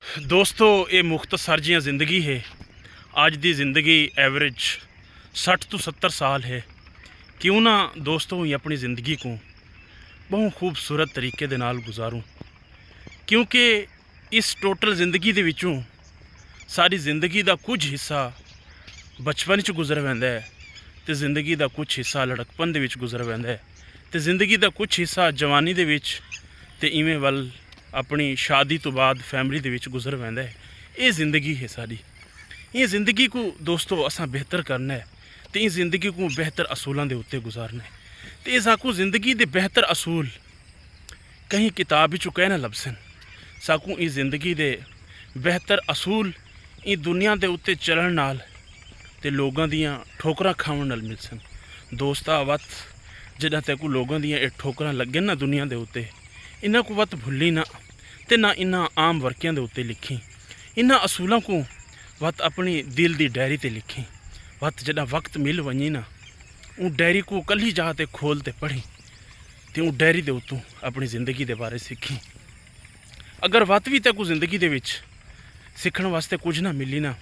दोस्तों ये मुख्तसर जियां ज़िंदगी है। अज दी ज़िंदगी एवरेज 60 तो 70 साल है। क्यों ना दोस्तों ही अपनी ज़िंदगी को बहुत खूबसूरत तरीके दे नाल गुजारूं, क्योंकि इस टोटल ज़िंदगी दे विचों सारी ज़िंदगी दा कुछ हिस्सा बचपन च गुजर वैंदा है ते ज़िंदगी दा कुछ हिस्सा लड़कपन दे विच गुजर वैंदा है ते ज़िंदगी दा कुछ हिस्सा जवानी दे विच ते इवें वल अपनी शादी तो बाद फैमिली दे विच गुजर वैंदा है। ये ज़िंदगी है सारी। ये ज़िंदगी को दोस्तों असां बेहतर करना है तो ये ज़िंदगी को बेहतर असूलों के उत्ते गुजारना है। तो ये साकू ज़िंदगी के बेहतर असूल कहीं किताब विचों कह ना लभसन। साकू ये ज़िंदगी के बेहतर असूल ये दुनिया के उत्ते चलन नाल ते लोगों दियां ठोकरां खावन नाल मिलसन। दोस्ता वत जिदा तक लोगों दियां ये ठोकरां लगे ना दुनिया के उत्ते, इन्हां को वत भुल्ली ना ते ना इन्हां आम वर्कियां दे उत्ते लिखी। इन्हां असूलों को वत अपनी दिल की डायरी ते लिखी। वत जदा वक्त मिल वही ना उन डायरी को कली जा ते खोल ते पढ़ी ते उन डायरी दे उत्तों अपनी ज़िंदगी के बारे सीखी। अगर वत भी तक ज़िंदगी दे विच सीखण वास्ते कुछ ना मिली ना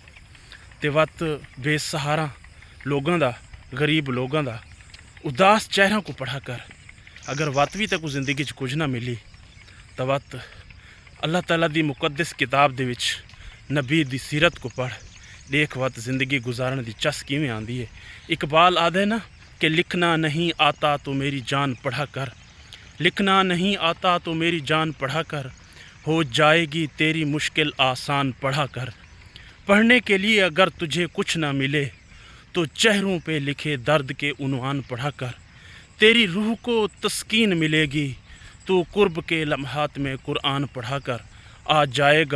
ते वत बेसहारा लोगों का, गरीब लोगों का उदास चेहरा को पढ़ा कर। अगर वत भी तक ज़िंदगी च कुछ ना मिली तो वत अल्लाह ताला दी मुकद्दस किताब दे विच नबी दी सीरत को पढ़। देख वत ज़िंदगी गुजारने की चस किवें आंदी है। इकबाल आदे ना कि लिखना नहीं आता तो मेरी जान पढ़ा कर, लिखना नहीं आता तो मेरी जान पढ़ा कर, हो जाएगी तेरी मुश्किल आसान पढ़ा कर। पढ़ने के लिए अगर तुझे कुछ ना मिले तो चेहरों पे लिखे दर्द के उन्वान पढ़ा कर। तेरी रूह को तस्कीन मिलेगी तो कुर्ब के लम्हात में कुरान पढ़ा कर। आ जाएगा